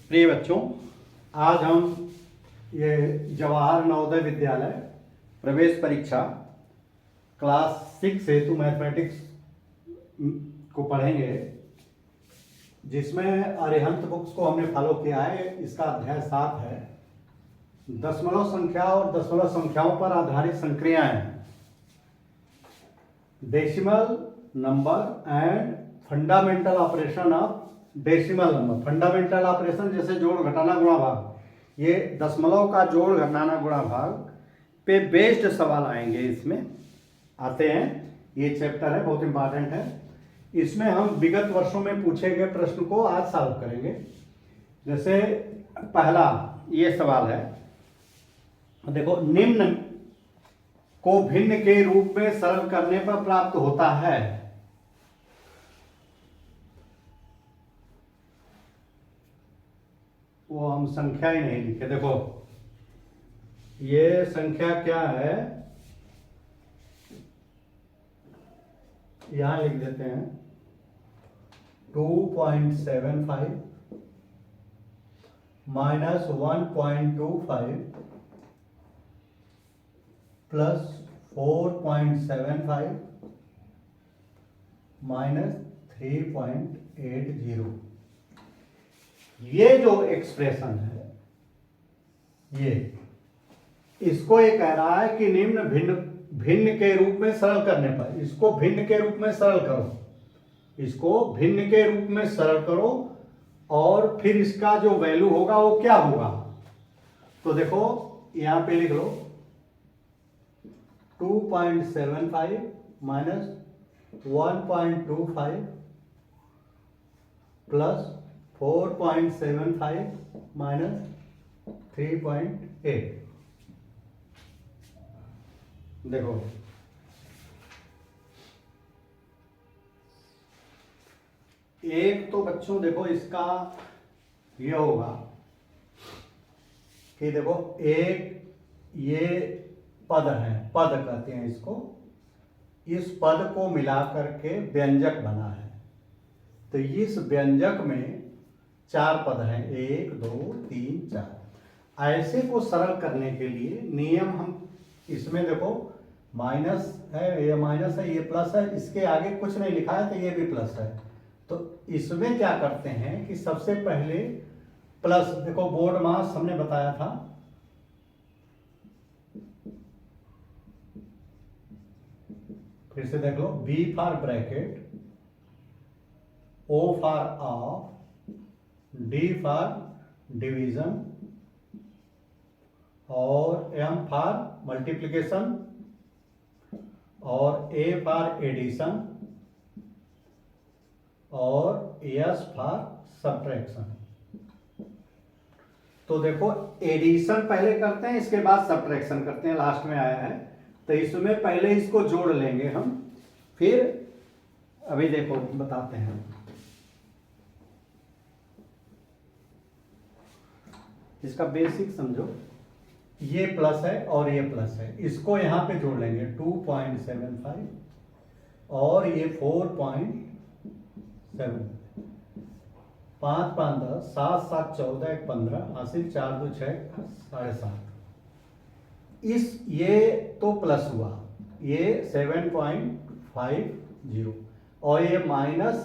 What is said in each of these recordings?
प्रिय बच्चों, आज हम ये जवाहर नवोदय विद्यालय प्रवेश परीक्षा क्लास 6 हेतु मैथमेटिक्स को पढ़ेंगे, जिसमें अरिहंत बुक्स को हमने फॉलो किया है। इसका अध्याय 7 है। दशमलव संख्या और दशमलव संख्याओं पर आधारित संक्रियाएं, decimal number and fundamental operation of decimal number. Fundamental operation जैसे जोड़ घटाना गुणा भाग, ये दशमलव का जोड़ घटाना गुणा भाग पे बेस्ड सवाल आएंगे। इसमें आते हैं, ये चैप्टर है, बहुत इंपॉर्टेंट है। इसमें हम विगत वर्षों में पूछे गए प्रश्न को आज सॉल्व करेंगे। जैसे पहला ये सवाल है, देखो, निम्न को भिन्न के रूप में सरल करने पर प्राप्त होता है। वो हम संख्या ही नहीं लिखे। देखो, ये संख्या क्या है, यहां लिख देते हैं 2.75 माइनस 1.25 प्लस 4.75 माइनस 3.80। ये जो एक्सप्रेशन है, ये इसको ये कह रहा है कि निम्न भिन्न के रूप में सरल करने पर, इसको भिन्न के रूप में सरल करो, इसको भिन्न के रूप में सरल करो और फिर इसका जो वैल्यू होगा वो क्या होगा। तो देखो यहां पे लिख लो 2.75 माइनस 1.25 प्लस 4.75 माइनस 3.8। देखो, एक तो बच्चों देखो इसका ये होगा कि देखो, एक ये पद है, पद कहते हैं इसको, इस पद को मिला करके व्यंजक बना है। तो इस व्यंजक में 4 पद हैं, 1 2 3 4। ऐसे को सरल करने के लिए नियम हम इसमें देखो, माइनस है, ये माइनस है, ये प्लस है, इसके आगे कुछ नहीं लिखा है तो ये भी प्लस है। तो इसमें क्या करते हैं कि सबसे पहले प्लस, देखो बोर्ड मास हमने बताया था, फिर से देख लो, B for bracket, O for of, D for division और M फॉर मल्टीप्लिकेशन और A फॉर एडिशन और S फॉर सब्ट्रैक्शन। तो देखो, एडिशन पहले करते हैं, इसके बाद सब्ट्रैक्शन करते हैं, लास्ट में आया है। तो इसमें पहले इसको जोड़ लेंगे हम, फिर अभी देखो बताते हैं। इसका बेसिक समझो, ये प्लस है और ये प्लस है, इसको यहां पे जोड़ लेंगे 2.75 और ये 4.7, 5 5 10, 7 7 14, 1 15, हासिल 4 2 6 7.5। इस ये तो प्लस हुआ, ये 7.50 और ये माइनस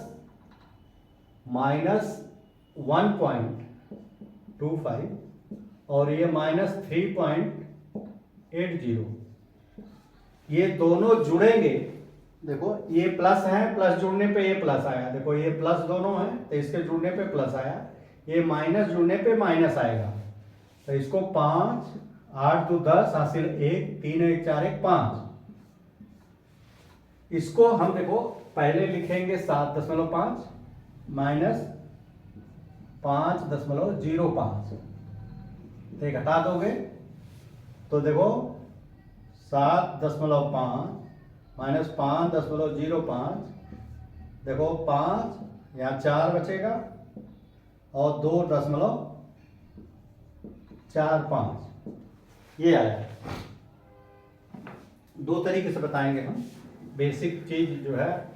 1.25 और ये माइनस 3.80। ये दोनों जुड़ेंगे। देखो, ये प्लस है, प्लस जुड़ने पे ये प्लस आया, देखो ये प्लस दोनों है तो इसके जुड़ने पे प्लस आया, ये माइनस जुड़ने पे माइनस आएगा। तो इसको 5 8 2 10, हासिल 1 3 1 4 1 5। इसको हम देखो पहले लिखेंगे 7.5 माइनस 5.05, तो घटा दोगे तो देखो 7.5 माइनस 5.05, देखो 5, यहाँ 4 बचेगा और 2.45 ये आया। दो तरीके से बताएंगे हम, बेसिक चीज जो है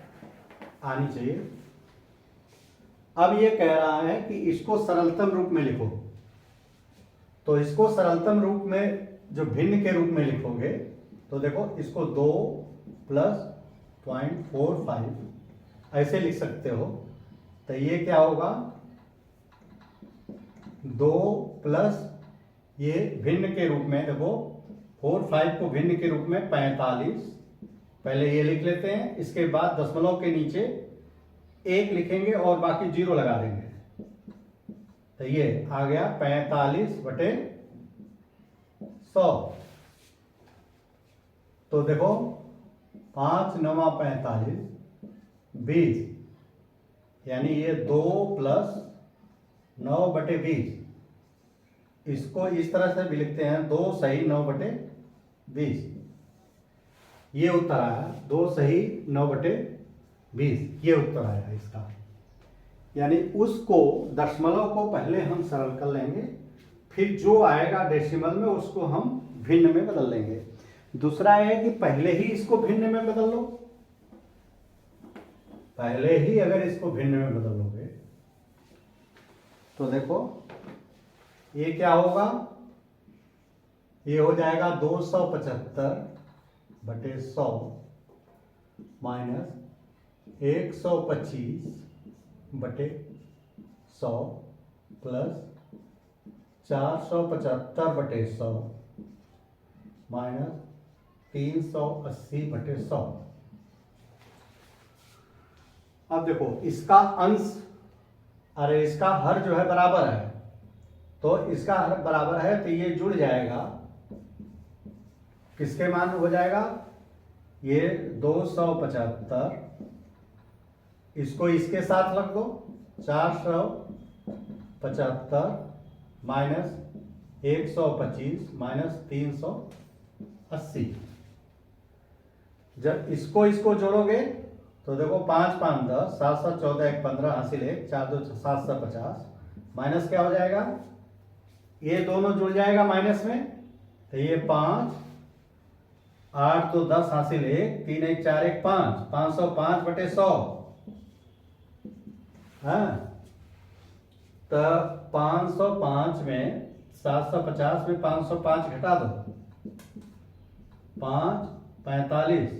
आनी चाहिए। अब ये कह रहा है कि इसको सरलतम रूप में लिखो। तो इसको सरलतम रूप में जो भिन्न के रूप में लिखोगे तो देखो इसको 2 प्लस 0.45 ऐसे लिख सकते हो। तो ये क्या होगा 2 प्लस ये भिन्न के रूप में देखो 4-5 को भिन्न के रूप में 45, पहले ये लिख लेते हैं। इसके बाद दशमलव के नीचे 1 लिखेंगे और बाकी 0 लगा देंगे। तो ये आ गया 45/100। तो देखो 5 9 45 20, यानी ये 2 प्लस 9/20। इसको इस तरह से भी लिखते हैं 2 सही 9/20। ये उत्तर आया 2 सही 9/20, ये उत्तर आया इसका। यानी उसको दशमलव को पहले हम सरल कर लेंगे, फिर जो आएगा डेसिमल में उसको हम भिन्न में बदल लेंगे। दूसरा है कि पहले ही इसको भिन्न में बदल लो। पहले ही अगर इसको भिन्न में बदल लोगे तो देखो ये क्या होगा, ये हो जाएगा 275/100 माइनस 125/100 प्लस 475/100 माइनस 380/100। अब देखो इसका अंश, अरे इसका हर जो है बराबर है, तो इसका हर बराबर है तो ये जुड़ जाएगा। किसके मान हो जाएगा, ये 275, इसको इसके साथ रख दो 475 माइनस 125 माइनस 380। जब इसको जोड़ोगे तो देखो 5 5 10, 7 7 14 1 15 हासिल 1 4 2 7 7 माइनस क्या हो जाएगा, ये दोनों जुड़ जाएगा माइनस में, तो ये 5 8 तो 10 हासिल 1 3 1 4 1 5 505/100। हाँ, तो 505 में 750 में 505 घटा दो, 5 45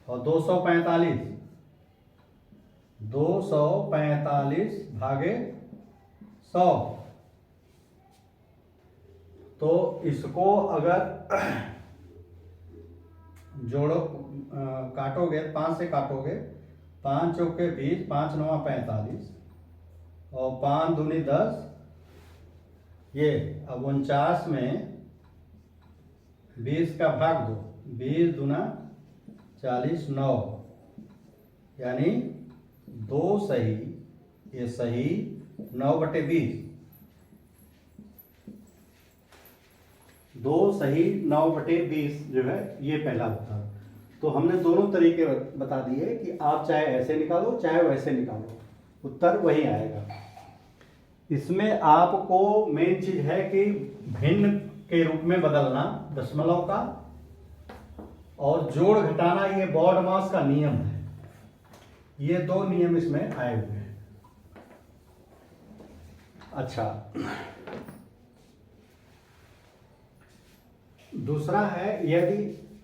और 245 भागे 100। तो इसको अगर जोड़ो काटोगे 5 से काटोगे, 5 चौके 20 5 9 45 और 5 दूनी 10, ये अब 49 में 20 का भाग दो, 20 दूना 40 9, यानी 2 सही, ये सही 9/20, 2 सही 9/20 जो है ये पहला उत्तर। तो हमने दोनों तरीके बता दिए कि आप चाहे ऐसे निकालो चाहे वैसे निकालो, उत्तर वही आएगा। इसमें आपको मेन चीज है कि भिन्न के रूप में बदलना दशमलव का, और जोड़ घटाना ये बॉडमास का नियम है। ये 2 नियम इसमें आए हुए हैं। अच्छा, दूसरा है यदि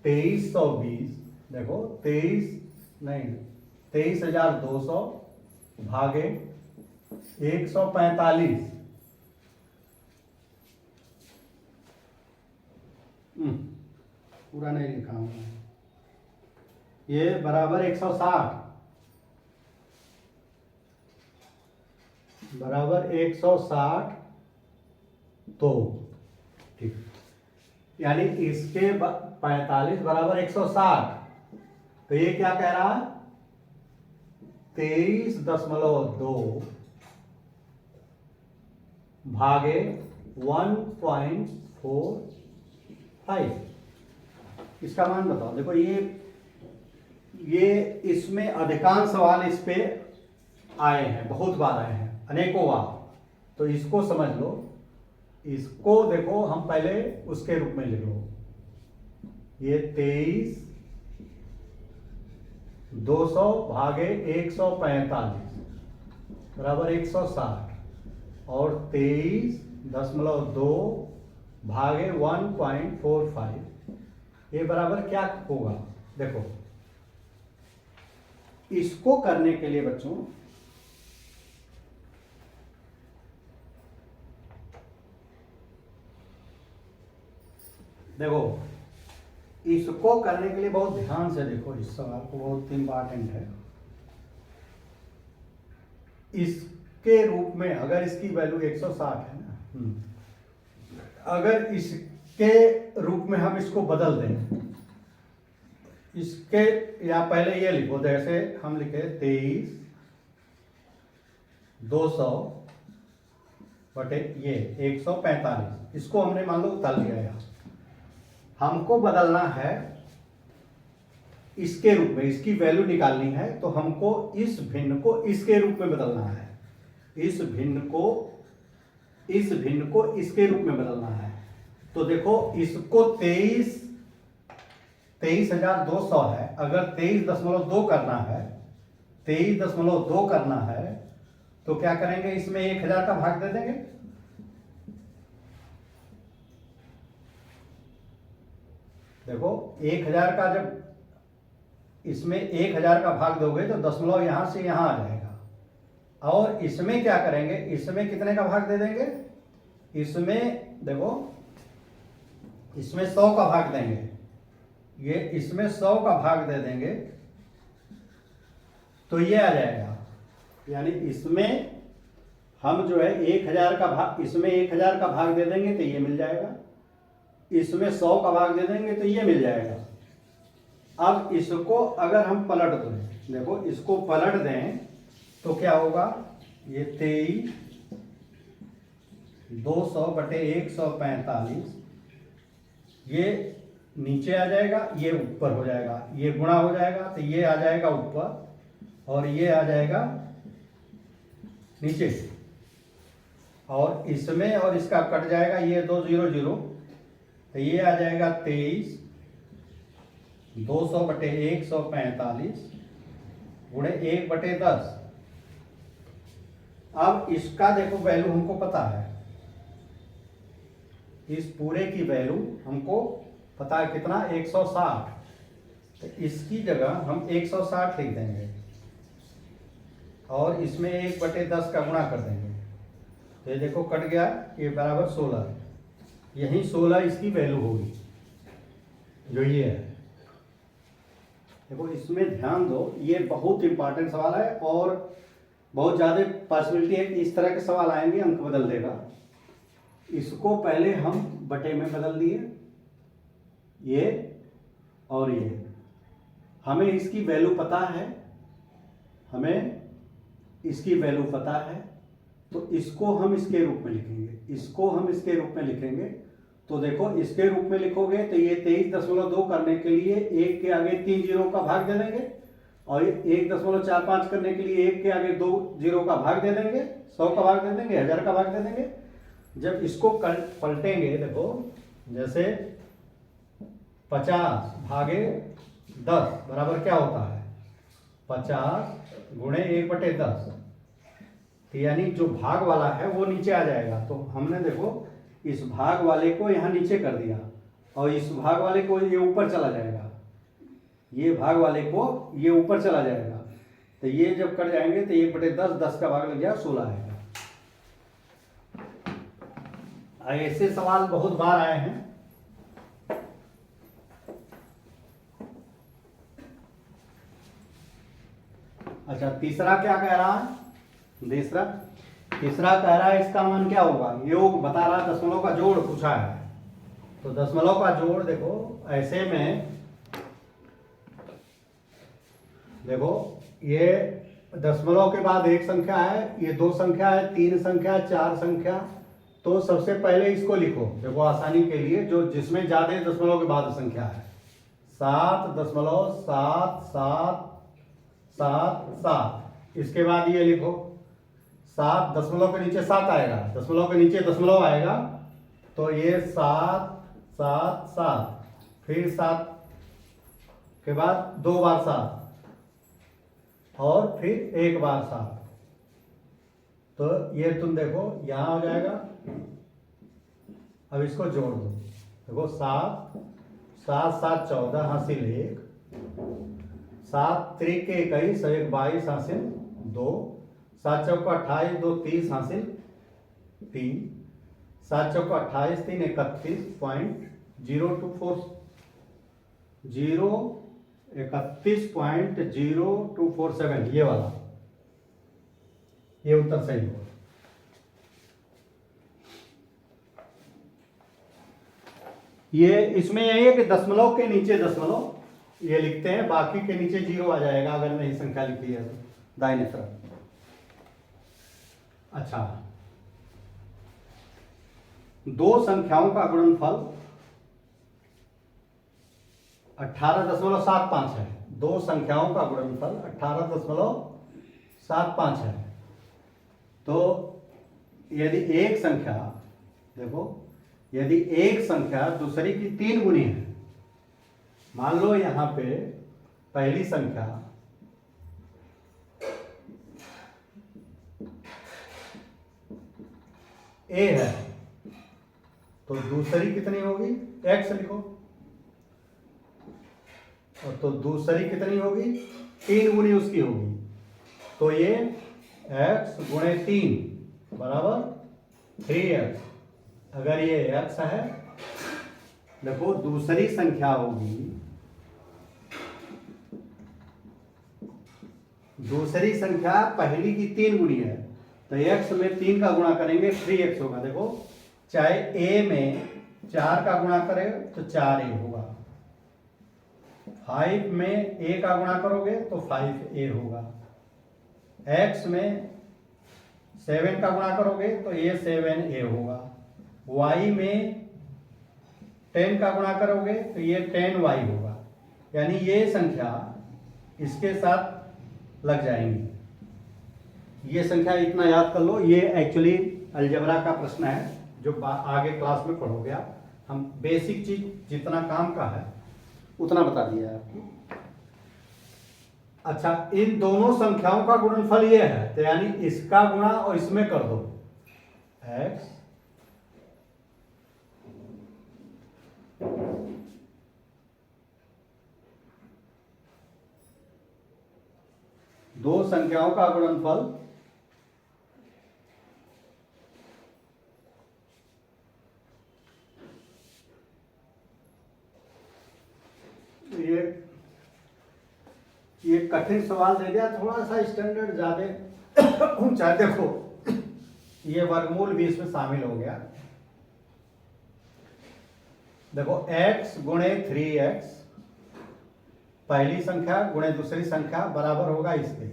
2320, देखो 23,200 भागे 145, पूरा नहीं लिखा हूं, ये बराबर 160 तो ठीक, यानी इसके 45 बराबर 160। तो ये क्या कह रहा है, 23.2 भागे 1.45, इसका मान बताओ। देखो ये इसमें अधिकांश सवाल इस पे आए हैं, बहुत बार आए हैं, अनेकों बार। तो इसको समझ लो, इसको देखो हम पहले उसके रूप में लिख लो, ये 23,200 भागे 145, बराबर 160 और 23.2 भागे 1.45 ये बराबर क्या होगा। देखो इसको करने के लिए बच्चों देखो इसको करने के लिए बहुत ध्यान से देखो, इस सवाल को बहुत इंपॉर्टेंट है। इसके रूप में अगर इसकी वैल्यू 160 है ना, अगर इसके रूप में हम इसको बदल दें, इसके या पहले ये लिखो, जैसे हम लिखे 23/200 बटे ये 145, इसको हमने मान लो उतार लिया है। हमको बदलना है इसके रूप में, इसकी वैल्यू निकालनी है, तो हमको इस भिन्न को इसके रूप में बदलना है, इस भिन्न को इसके रूप में बदलना है। तो देखो इसको 23,200 है, अगर 23.2 करना है, 23.2 करना है तो क्या करेंगे, इसमें 1000 का भाग दे देंगे। देखो 1000 का जब इसमें 1000 का भाग दोगे तो दशमलव यहां से यहां आ जाएगा। और इसमें क्या करेंगे, इसमें कितने का भाग दे देंगे, इसमें देखो इसमें 100 का भाग देंगे, ये इसमें 100 का भाग दे देंगे तो ये आ जाएगा। यानी इसमें हम जो है 1000 का भाग, इसमें 1000 का भाग दे देंगे तो ये मिल जाएगा, इसमें 100 का भाग दे देंगे तो ये मिल जाएगा। अब इसको अगर हम पलट दें, देखो इसको पलट दें तो क्या होगा, ये 23/200 बटे 145, ये नीचे आ जाएगा, ये ऊपर हो जाएगा, ये गुणा हो जाएगा तो ये आ जाएगा ऊपर और ये आ जाएगा नीचे, और इसमें और इसका कट जाएगा, ये 2 0 0 तो ये आ जाएगा 23/200 बटे 145 गुणे 1/10। अब इसका देखो वैल्यू हमको पता है, इस पूरे की वैल्यू हमको पता है कितना, 160, तो इसकी जगह हम 160 लिख देंगे और इसमें 1/10 का गुणा कर देंगे, तो ये देखो कट गया, ये बराबर 16, यही 16 इसकी वैल्यू होगी जो ये है। देखो इसमें ध्यान दो, ये बहुत इंपॉर्टेंट सवाल है और बहुत ज़्यादा पॉसिबिलिटी है कि इस तरह के सवाल आएंगे, अंक बदल देगा। इसको पहले हम बटे में बदल दिए, ये और ये, हमें इसकी वैल्यू पता है, हमें इसकी वैल्यू पता है, तो इसको हम इसके रूप में लिखेंगे, इसको हम इसके रूप में लिखेंगे। तो देखो इसके रूप में लिखोगे तो ये 23.2 करने के लिए 1 के आगे 3 जीरो का भाग दे देंगे और 1.45 करने के लिए 1 के आगे 2 जीरो का भाग दे देंगे, 100 का भाग दे देंगे, 1000 का भाग दे देंगे। जब इसको पलटेंगे, देखो जैसे 50 भागे 10 बराबर क्या होता है, 50 गुणे 1/10, तो यानी जो भाग वाला है वो नीचे आ जाएगा। तो हमने देखो इस भाग वाले को यहाँ नीचे कर दिया और इस भाग वाले को ये ऊपर चला जाएगा, ये भाग वाले को ये ऊपर चला जाएगा, तो ये जब कर जाएंगे तो 1/10, 10 का भाग लग गया 16 आएगा। ऐसे सवाल बहुत बार आए हैं। अच्छा तीसरा क्या कह रहा है, तीसरा कह रहा है इसका मान क्या होगा, योग बता रहा है, दशमलव का जोड़ पूछा है। तो दशमलव का जोड़ देखो ऐसे में, देखो ये दशमलव के बाद एक संख्या है, ये 2 संख्या है, 3 संख्या, 4 संख्या, तो सबसे पहले इसको लिखो, देखो आसानी के लिए, जो जिसमें ज्यादा दशमलव के बाद संख्या है, 7.7777, इसके बाद ये लिखो 7, दशमलव के नीचे 7 आएगा, दशमलव के नीचे दशमलव आएगा, तो ये 7 7 7, फिर 7 के बाद 2 बार 7 और फिर 1 बार 7, तो ये तुम देखो यहाँ हो जाएगा। अब इसको जोड़ दो, देखो 7 7 7 14 हासिल 1, 7 त्रिक 21 और 1 22 हासिल 2, 7 चौका 28 2 30 हासिल 3, 7 चौका 28 3 31.0247 ये वाला, ये उत्तर सही होगा। ये इसमें यही है कि दशमलव के नीचे दशमलव ये लिखते हैं, बाकी के नीचे 0 आ जाएगा अगर नहीं संख्या लिखी है तो दाहिने तरफ। अच्छा, दो संख्याओं का गुणनफल 18.75 है। दो संख्याओं का गुणनफल 18.75 है। तो यदि एक संख्या, देखो यदि एक संख्या दूसरी की 3 गुनी है, मान लो यहां पे पहली संख्या ए है, तो दूसरी कितनी होगी, एक्स लिखो, और तो दूसरी कितनी होगी, 3 गुनी उसकी होगी, तो ये x गुणे 3 बराबर 3x। अगर ये x है, देखो दूसरी संख्या होगी, दूसरी संख्या पहली की 3 गुनी है, तो x में 3 का गुणा करेंगे 3x होगा। देखो चाहे a में 4 का गुणा करे तो 4a होगा, 5 में a का गुणा करोगे तो 5a होगा, x में 7 का गुणा करोगे तो ये 7a होगा, y में 10 का गुणा करोगे तो ये 10y होगा। यानी ये संख्या इसके साथ लग जाएंगी। ये संख्या इतना याद कर लो, ये एक्चुअली अलजेब्रा का प्रश्न है जो आगे क्लास में पढ़ोगे आप। हम बेसिक चीज जितना काम का है उतना बता दिया है आपको। अच्छा, इन दोनों संख्याओं का गुणनफल ये है, तो यानी इसका गुणा और इसमें कर दो, x दो संख्याओं का गुणनफल ये कठिन सवाल दे दिया, थोड़ा सा स्टैंडर्ड ज्यादा ऊंचा। देखो ये वर्गमूल भी इसमें शामिल हो गया। देखो x गुणे 3x पहली संख्या गुणे दूसरी संख्या बराबर होगा इसके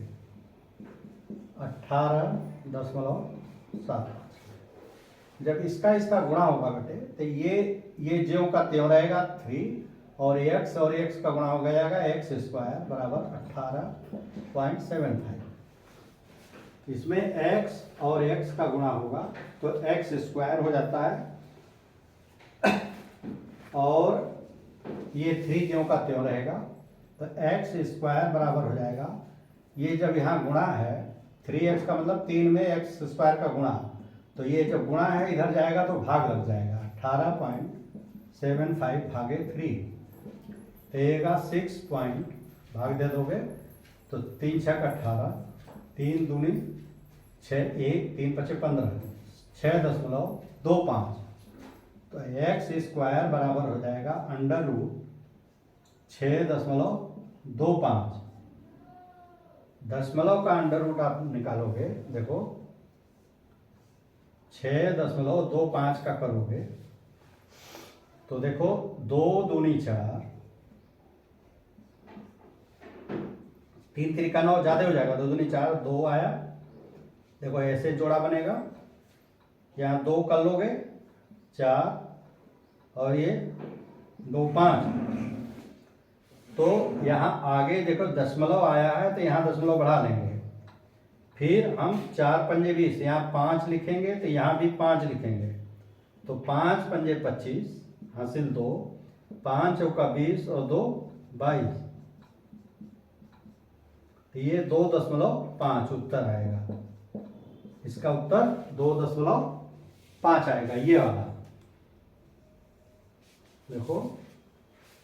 18.75। जब इसका इसका गुणा होगा बेटे, तो ये ज्यों का त्यों रहेगा 3, और x का गुणा हो जाएगा x स्क्वायर बराबर 18.75। इसमें x और x का गुणा होगा तो x स्क्वायर हो जाता है, और ये 3 ज्यों का त्यों रहेगा, तो x स्क्वायर बराबर हो जाएगा, ये जब यहाँ गुणा है 3x का मतलब 3 में x स्क्वायर का गुणा, तो ये जब गुणा है इधर जाएगा तो भाग लग जाएगा, 18.75 भागे 3 रहेगा 6 पॉइंट, भाग दे दोगे तो 3 छक 18, 3 दूनी 6, 1 3 5 15, 6.25। तो x स्क्वायर बराबर हो जाएगा अंडर रूट 6.25। दशमलव का अंडर रूट आप निकालोगे, देखो 6.25 का करोगे तो देखो 2 दूनी 4, 3 3 9 ज्यादा हो जाएगा, 2 दूनी 4, 2 आया। देखो ऐसे जोड़ा बनेगा, यहाँ 2 कर लोगे 4 और ये 2 5, तो यहाँ आगे देखो दशमलव आया है तो यहाँ दशमलव बढ़ा लेंगे, फिर हम 4 पंजे 20, यहाँ 5 लिखेंगे तो यहाँ भी 5 लिखेंगे, तो 5 पंजे 25 हासिल 2, 5 चौका 20 और 2 22, तो ये 2.5 उत्तर आएगा। इसका उत्तर 2.5 आएगा, ये वाला। देखो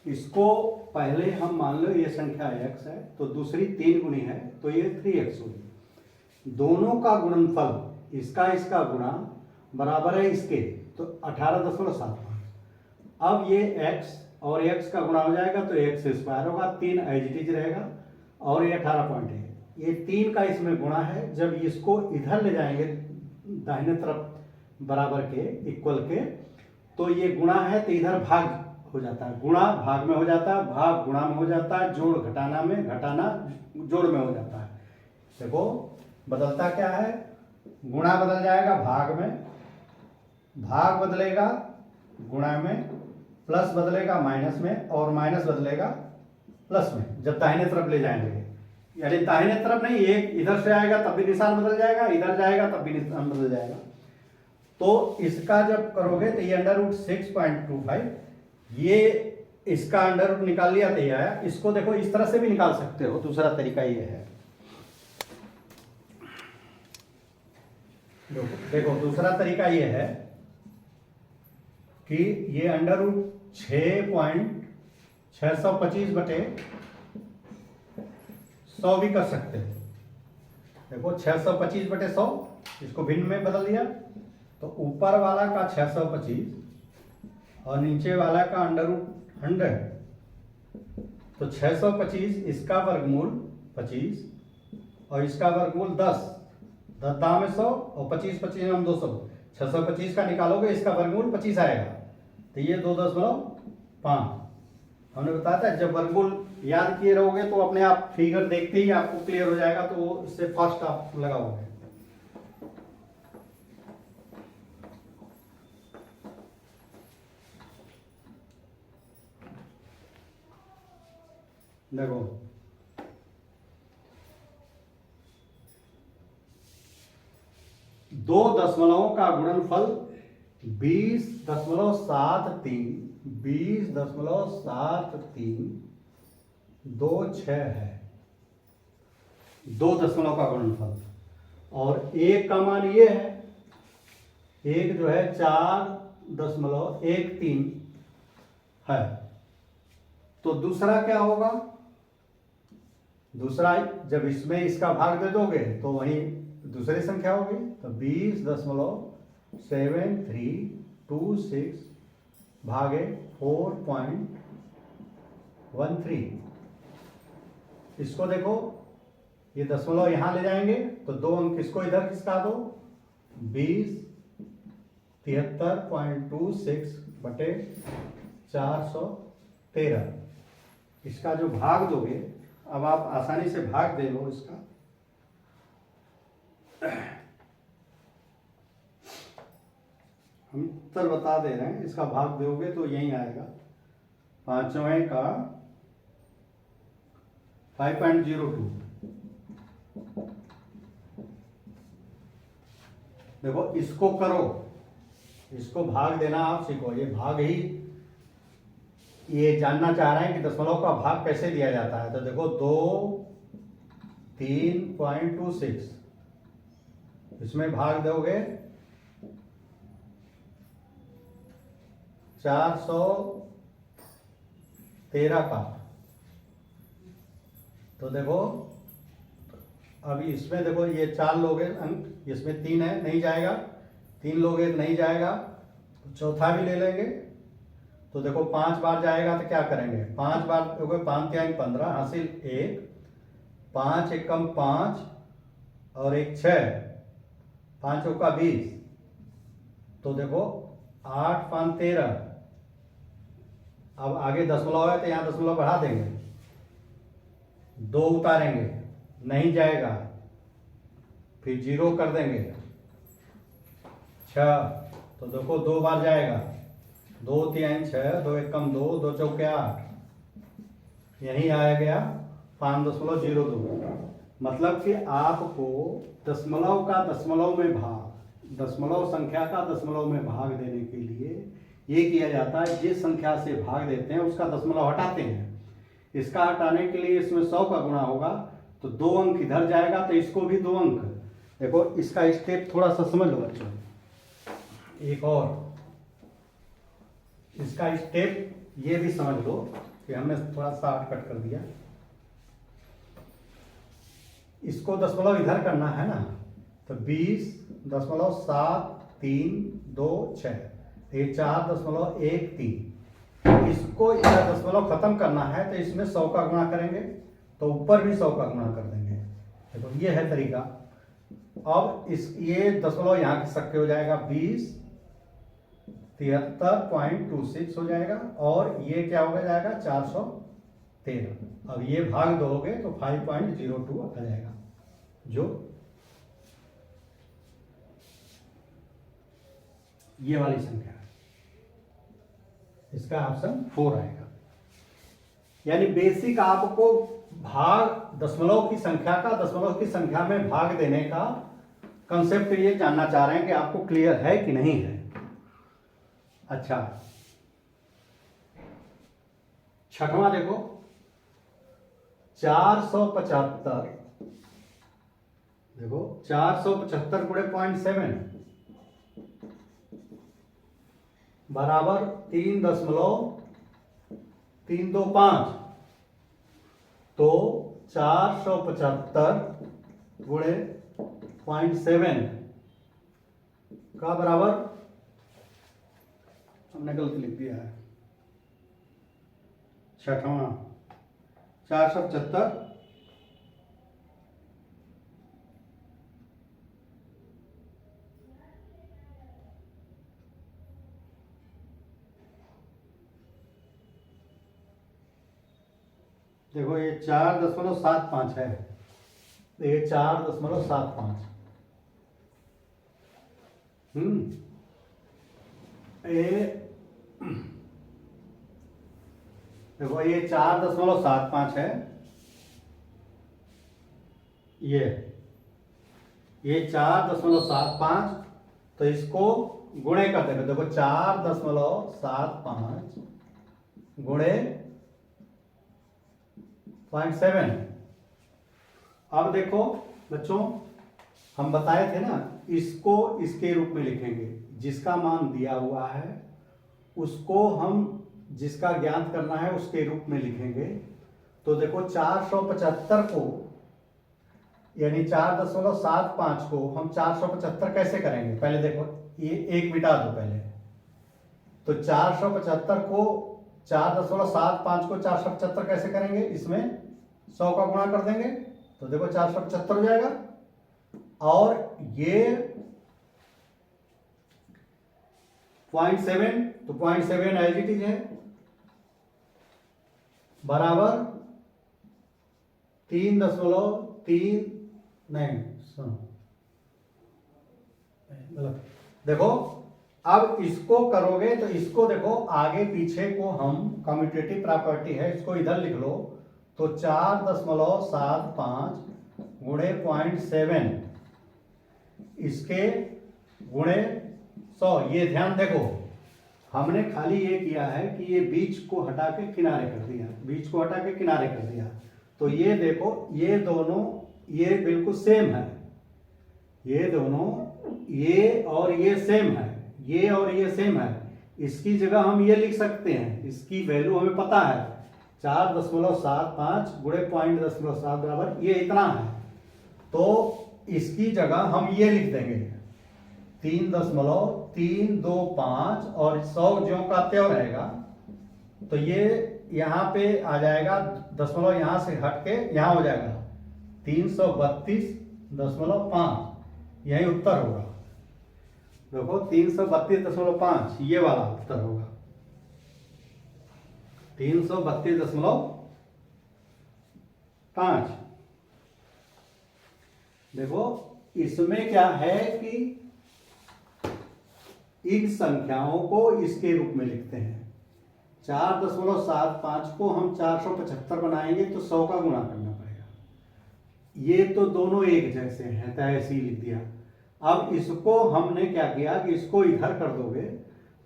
इसको पहले हम मान लो ये संख्या x है, तो दूसरी 3 गुनी है, तो ये 3x होगी। दोनों का गुणनफल इसका इसका गुणा बराबर है इसके, तो 18.75। अब ये x और x का गुणा हो जाएगा तो x स्क्वायर होगा, 3 एज इट इज रहेगा, और ये 18 पॉइंट है। ये 3 का इसमें गुणा है, जब इसको इधर ले जाएंगे दाहिने तरफ बराबर के इक्वल के, तो ये गुणा है तो इधर भाग हो जाता है, गुणा भाग में हो जाता है, भाग गुणा में हो जाता है, जोड़ घटाना में, घटाना जोड़ में हो जाता है। देखो बदलता क्या है, गुणा बदल जाएगा भाग में, भाग बदलेगा गुणा में, प्लस बदलेगा माइनस में, और माइनस बदलेगा प्लस में जब दाहिने तरफ ले जाएंगे। यानी दाहिने तरफ नहीं, एक इधर से आएगा तब भी निशान बदल जाएगा, इधर जाएगा तब भी निशान बदल जाएगा। तो इसका जब करोगे तो ये अंडर रूट 6.25, ये इसका अंडर रूट निकाल लिया तो ये आया। इसको देखो इस तरह से भी निकाल सकते हो, दूसरा तरीका ये है। देखो दूसरा तरीका ये है कि ये अंडर रूट 6.625 बटे 100 भी कर सकते हो। देखो 625 बटे 100, इसको भिन्न में बदल दिया, तो ऊपर वाला का 625 और नीचे वाला का अंडर रूट 100, तो 625 इसका वर्गमूल 25 और इसका वर्गमूल 10, 10 दाम में 100 और 25 25 हम 200, 625 का निकालोगे इसका वर्गमूल 25 आएगा, तो ये 2.5। हमने बताया था जब वर्गमूल याद किए रहोगे तो अपने आप फिगर देखते ही आपको क्लियर हो जाएगा, तो इससे फास्ट आप लगाओगे। देखो 2 दशमलवों का गुणनफल 20.73, 20.7326 है, 2 दशमलव का गुणनफल। और एक का मान ये है, एक जो है 4.13 है। तो दूसरा क्या होगा, दूसरा जब इसमें इसका भाग दे दोगे तो वही दूसरी संख्या होगी, तो 20.7326 भागे 4.13। इसको देखो ये दशमलव यहां ले जाएंगे तो 2 अंक इसको इधर खिसका दो, 20.73.26 बटे 413। इसका जो भाग दोगे, अब आप आसानी से भाग दे लो इसका, हम उत्तर बता दे रहे हैं, इसका भाग दोगे तो यही आएगा, 5वें का 5.02। देखो इसको करो, इसको भाग देना आप सीखो, ये भाग ही ये जानना चाह रहे हैं कि दशमलव का भाग कैसे दिया जाता है। तो देखो 3.26, इसमें भाग दोगे 413 का, तो देखो अभी इसमें देखो ये 4 लोगे अंक, इसमें 3 है नहीं जाएगा, 3 लोगे नहीं जाएगा, तो चौथा भी ले लेंगे। तो देखो 5 बार जाएगा तो क्या करेंगे, 5 बार दोगे 5 3 15 हासिल 1, 5 एकम 5 और 1 6, 5 चौका 20, तो देखो 8 5 13। अब आगे दशमलव है तो यहाँ दशमलव बढ़ा देंगे, 2 उतारेंगे नहीं जाएगा, फिर 0 कर देंगे 6, तो देखो 2 बार जाएगा, 2 3 6, 2 एकम 2, 2 चौके 8, यही आया गया 5.02। मतलब कि आपको दशमलव का दशमलव में भाग, दशमलव संख्या का दशमलव में भाग देने के लिए ये किया जाता है, जिस संख्या से भाग देते हैं उसका दशमलव हटाते हैं। इसका हटाने के लिए इसमें 100 का गुणा होगा, तो 2 अंक इधर जाएगा तो इसको भी 2 अंक, देखो इसका स्टेप थोड़ा सा समझ लो बच्चों, एक और इसका स्टेप ये भी समझ लो कि हमने थोड़ा शॉर्टकट कर दिया। इसको दशमलव इधर करना है ना, तो 20.7326, ये 4.13। इसको इधर दशमलव खत्म करना है तो इसमें 100 का गुणा करेंगे, तो ऊपर भी 100 का गुणा कर देंगे। देखो ये है तरीका। अब इस ये दशमलव यहाँ के सक्के हो जाएगा, 2073.26 हो जाएगा, और ये क्या हो जाएगा 413। अब ये भाग दोगे तो 5.02 आ जाएगा, जो ये वाली संख्या है। इसका ऑप्शन 4 आएगा। यानी बेसिक आपको भाग दशमलव की संख्या का दशमलव की संख्या में भाग देने का कंसेप्ट ये जानना चाह रहे हैं कि आपको क्लियर है कि नहीं है। अच्छा, छठवां देखो, 475। देखो 475 गुणे 0.7 बराबर 3.325। तो 475 गुणे 0.7 का बराबर, हमने गलत लिख दिया है, छठवां 475 देखो ये 4.75 है, ये 4.75। ये देखो ये 4.75 है, ये 4.75। तो इसको गुणे कर देंगे। देखो 4.75 गुणे 0.7। अब देखो बच्चों, हम बताए थे ना, इसको इसके रूप में लिखेंगे, जिसका मान दिया हुआ है उसको हम जिसका ज्ञात करना है उसके रूप में लिखेंगे। तो देखो 475 को, यानी 4.75 को हम 475 कैसे करेंगे, पहले देखो ये एक मिटा दो पहले। तो 475 को 4.75 को 475 कैसे करेंगे, इसमें 100 का गुणा कर देंगे, तो देखो 475 हो जाएगा। और ये 0.7, तो 0.7 एज इट इज है, बराबर 3.3 नहीं गलत। देखो अब इसको करोगे तो इसको देखो आगे पीछे को हम कम्यूटेटिव प्रॉपर्टी है, इसको इधर लिख लो। तो 4.75 गुणे 0.7 इसके गुणे 100। ये ध्यान देखो, हमने खाली ये किया है कि ये बीच को हटा के किनारे कर दिया, बीच को हटा के किनारे कर दिया। तो ये देखो ये दोनों ये बिल्कुल सेम है, ये दोनों ये और ये सेम है, ये और ये सेम है। इसकी जगह हम ये लिख सकते हैं, इसकी वैल्यू हमें पता है 4.75 गुणे 0.7 बराबर ये इतना है। तो इसकी जगह हम ये लिख देंगे 3.325 और 100 ज्यों का त्यों रहेगा। तो ये यहाँ पे आ जाएगा, दशमलव यहाँ से हट के यहाँ हो जाएगा 332.5, यही उत्तर होगा। देखो 332.5 ये वाला उत्तर होगा, 332.5। देखो इसमें क्या है कि इन संख्याओं को इसके रूप में लिखते हैं। 4.75 को हम 475 बनाएंगे तो 100 का गुणा करना पड़ेगा। ये तो दोनों एक जैसे हैं, तो ऐसे ही लिख दिया। अब इसको हमने क्या किया कि इसको इधर कर दोगे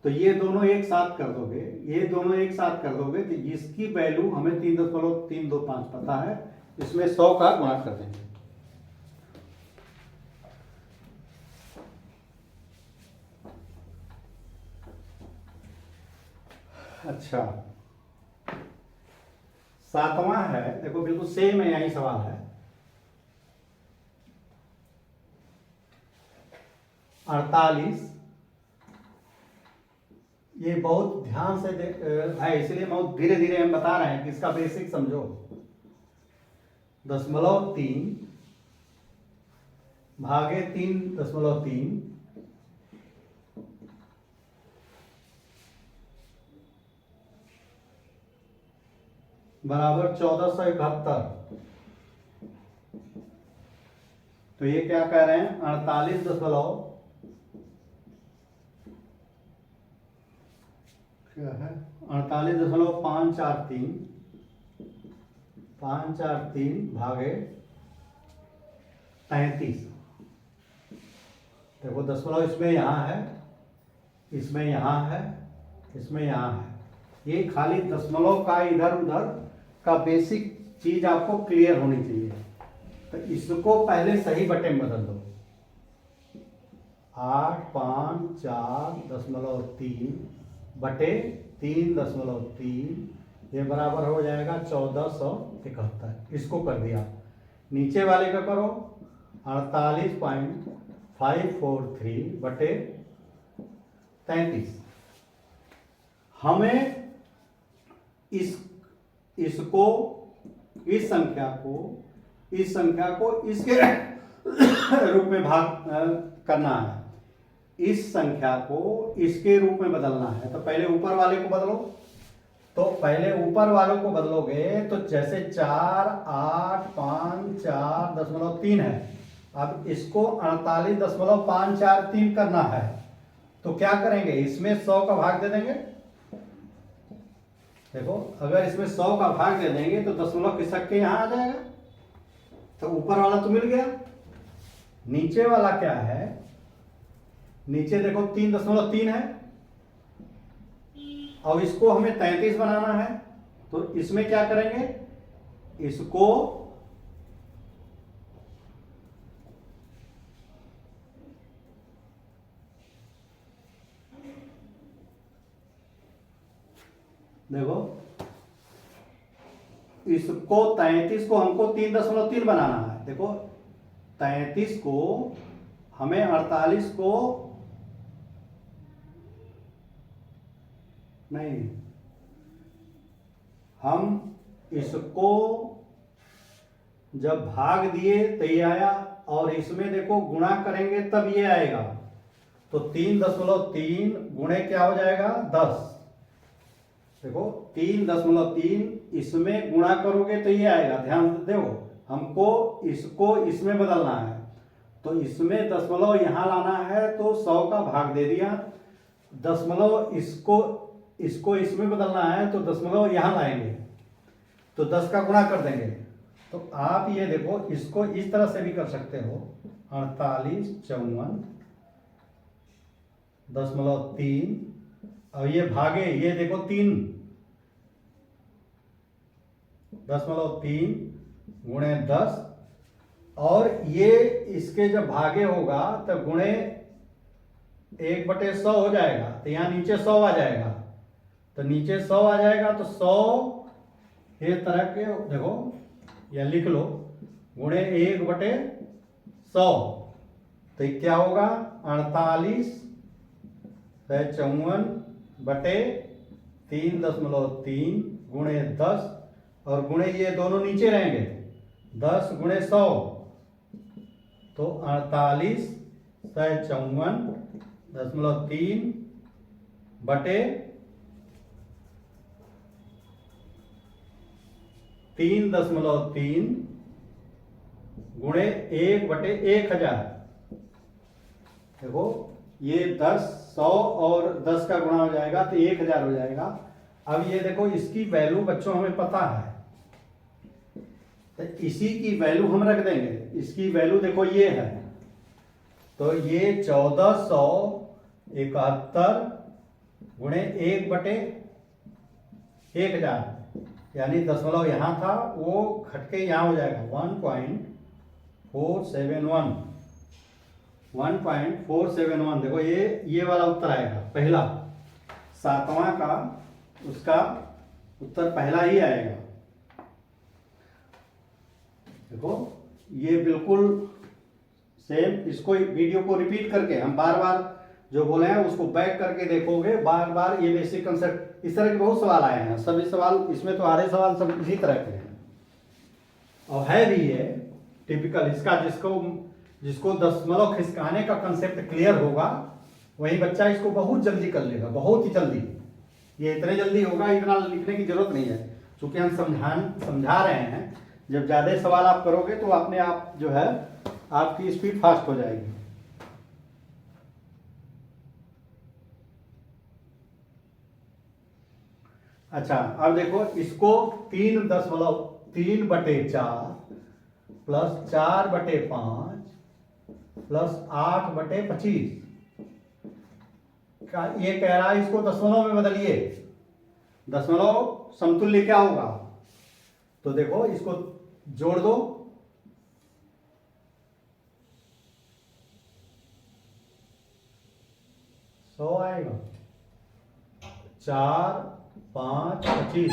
तो ये दोनों एक साथ कर दोगे, ये दोनों एक साथ कर दोगे तो इसकी वैल्यू हमें 3.325 पता है, इसमें 100 का गुणा कर देंगे। अच्छा, सातवां है, देखो बिल्कुल सेम है, यही सवाल है। 48, ये बहुत ध्यान से भाई, इसलिए बहुत धीरे धीरे हम बता रहे हैं कि इसका बेसिक समझो। 0.3 भागे 3.3 बराबर 1471। तो ये क्या कह रहे हैं, 48 दशमलव क्या है, 48.543 भागे 33। देखो दशमलव इसमें यहाँ है, इसमें यहाँ है, इसमें यहाँ है। ये खाली दशमलव का इधर उधर का बेसिक चीज आपको क्लियर होनी चाहिए। तो इसको पहले सही बटे में बदल दो। 854.3 बटे 3.3, ये बराबर हो जाएगा 1471। इसको कर दिया। नीचे वाले का करो, 48.543 बटे 33। हमें इसको इस संख्या को इसके रूप में भाग करना है, इस संख्या को इसके रूप में बदलना है। तो पहले ऊपर वाले को बदलो। तो पहले ऊपर वालों को बदलोगे तो जैसे 4, 8, 5, 4.3 है, अब इसको 48.543 करना है। तो क्या करेंगे, इसमें 100 का भाग दे देंगे। देखो अगर इसमें 100 का भाग दे देंगे तो दशमलव खिसक के यहां आ जाएगा। तो ऊपर वाला तो मिल गया। नीचे वाला क्या है, नीचे देखो 3.3 है और इसको हमें 33 बनाना है। तो इसमें क्या करेंगे, इसको देखो, इसको 33 को हमको 3.3 बनाना है। देखो 33 को हमें 48 को नहीं, हम इसको जब भाग दिए तो ये आया, और इसमें देखो गुणा करेंगे तब ये आएगा। तो 3.3 गुणे क्या हो जाएगा, 10। देखो 3.3 इसमें गुणा करोगे तो ये आएगा। ध्यान दो, हमको इसको इसमें बदलना है। तो इसमें दशमलव यहां लाना है, तो 100 का भाग दे दिया। दशमलव इसको इसमें बदलना है, तो दशमलव यहां लाएंगे, तो 10 का गुणा कर देंगे। तो आप ये देखो, इसको इस तरह से भी कर सकते हो, 48.54.3 और ये भागे, ये देखो 3.3 गुणे 10, और ये इसके जब भागे होगा तो गुणे 1/100 हो जाएगा। तो यहाँ नीचे 100 आ जाएगा। तो नीचे 100 आ जाएगा, तो 100 ये तरह के देखो, या लिख लो, गुणे 1/100। तो क्या होगा, 48/54 बटे 3.3 गुणे 10, और गुणे ये दोनों नीचे रहेंगे, 10 गुणे 100, तो 48/54.3 बटे 3.3 गुणे 1/1000। देखो ये 10, 100 और 10 का गुणा हो जाएगा तो 1000 हो जाएगा। अब ये देखो, इसकी वैल्यू बच्चों हमें पता है, तो इसी की वैल्यू हम रख देंगे। इसकी वैल्यू देखो ये है, तो ये 1471 गुणे 1/1000, यानी दशमलव यहां था, वो खटके यहां हो जाएगा 1.471। देखो ये वाला उत्तर आएगा पहला, सातवां का उसका उत्तर पहला ही आएगा। देखो ये बिल्कुल सेम, इसको वीडियो को रिपीट करके हम बार बार जो बोले हैं उसको बैक करके देखोगे, बार बार ये बेसिक कंसेप्ट। इस तरह के बहुत सवाल आए हैं, सभी सवाल इसमें तो आधे सवाल सब इसी तरह के हैं और है भी ये टिपिकल इसका। जिसको दशमलव खिसकाने का कंसेप्ट क्लियर होगा वही बच्चा इसको बहुत जल्दी कर लेगा, बहुत ही जल्दी। ये इतने जल्दी होगा, इतना लिखने की जरूरत नहीं है, क्योंकि हम समझा रहे हैं। जब ज़्यादा सवाल आप करोगे तो अपने आप जो है आपकी स्पीड फास्ट हो जाएगी। अच्छा अब देखो इसको 3.4 प्लस 4/5 प्लस 8/25 का ये कह रहा है, इसको दशमलव में बदलिए। दशमलव समतुल्य क्या होगा? तो देखो इसको जोड़ दो, सौ आएगा। 4, 5, 25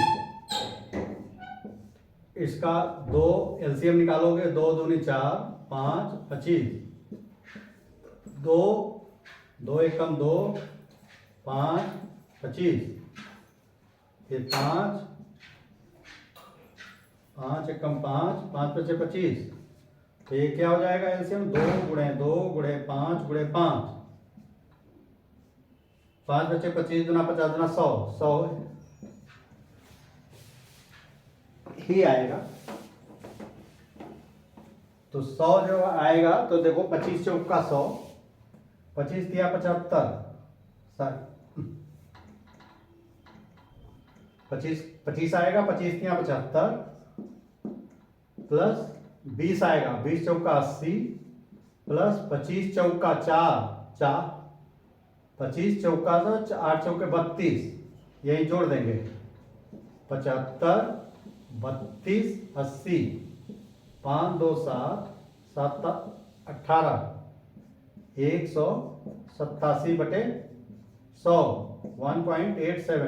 इसका 2 एलसीएम निकालोगे, 2 दूनी 4, 5, 25 2 2 एकम 2 5 25 फिर 5 5 एकम 5 5 5 25। तो ये क्या हो जाएगा एलसीएम? 2 गुणे 2 गुणे 5 गुणे 5 5 बचे 25 दूना 50 दूना 100 100 ही आएगा। तो 100 जो आएगा तो देखो 25 चौका 100, 25 दिया 75, 25 आएगा, 25 दिया 75 प्लस 20 आएगा, 20 चौका 80 प्लस 25 चौका 4 25 चौका 8 चौके 32, यही जोड़ देंगे 75 32 80 5 2 7 7 18 187/100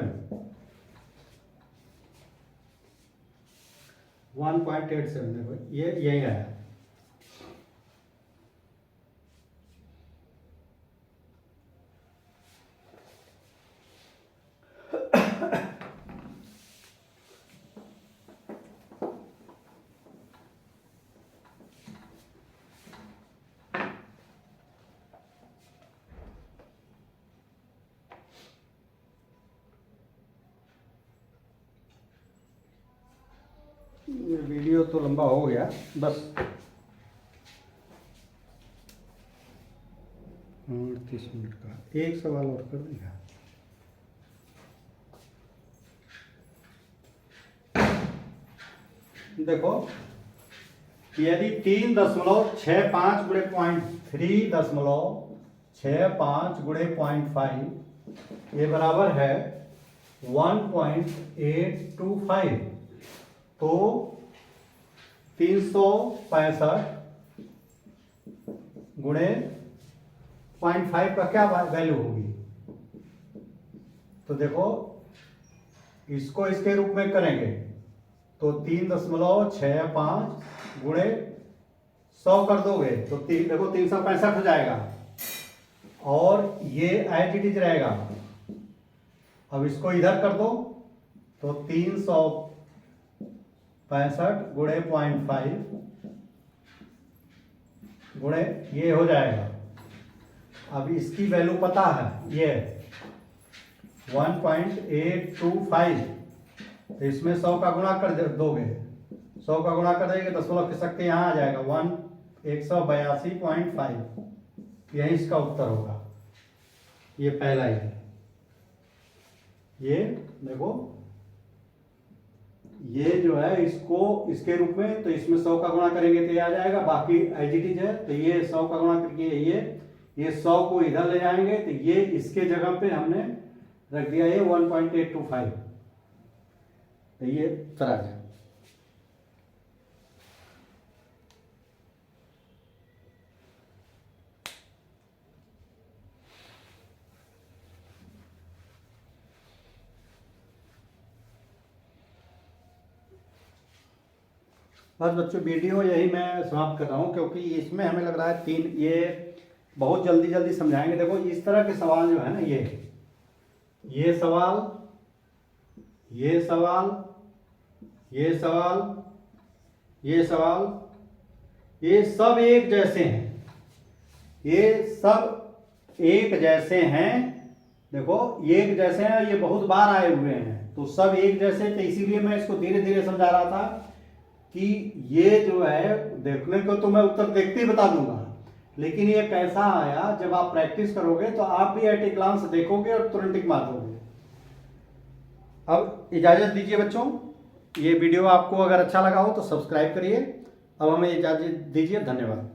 1.87 देखो ये यही आया। वीडियो तो लंबा हो गया, बस 38 मिनट का एक सवाल और कर देगा। देखो यदि 3.65 गुणे 0.3.65 गुणे 0.5 ये बराबर है 1.825, तो 365 गुणे 0.5 का क्या वैल्यू होगी? तो देखो इसको इसके रूप में करेंगे तो 3.65 गुणे 100 कर दोगे तो देखो 365 हो जाएगा और ये एज इट इज रहेगा। अब इसको इधर कर दो तो 365 गुणे 0.5 गुणे ये हो जाएगा। अब इसकी वैल्यू पता है ये 1.825, तो इसमें 100 का गुणा कर दोगे, 100 का गुणा कर देंगे दशमलव खिसक के यहाँ आ जाएगा 182.5, यही इसका उत्तर होगा। ये पहला ही है। ये देखो ये जो है इसको इसके रूप में, तो इसमें 100 का गुणा करेंगे तो ये आ जाएगा, बाकी एज इट इज है तो ये 100 का गुणा करके ये 100 को इधर ले जाएंगे तो ये इसके जगह पे हमने रख दिया ये 1.825, तो ये चला जाए। बस बच्चों वीडियो यही मैं समाप्त कर रहा हूँ, क्योंकि इसमें हमें लग रहा है तीन ये बहुत जल्दी जल्दी समझाएंगे। देखो इस तरह के सवाल जो है ना, ये सवाल, ये सवाल, ये सवाल, ये सवाल, ये सब एक जैसे हैं, ये सब एक जैसे हैं। देखो ये एक जैसे हैं, ये बहुत बार आए हुए हैं, तो सब एक जैसे। तो इसीलिए मैं इसको धीरे धीरे समझा रहा था कि ये जो है, देखने को तो मैं उत्तर देखते ही बता दूंगा, लेकिन ये कैसा आया जब आप प्रैक्टिस करोगे तो आप भी एट ए ग्लांस देखोगे और तुरंत टिक मार दोगे। अब इजाजत दीजिए बच्चों, ये वीडियो आपको अगर अच्छा लगा हो तो सब्सक्राइब करिए। अब हमें इजाजत दीजिए, धन्यवाद।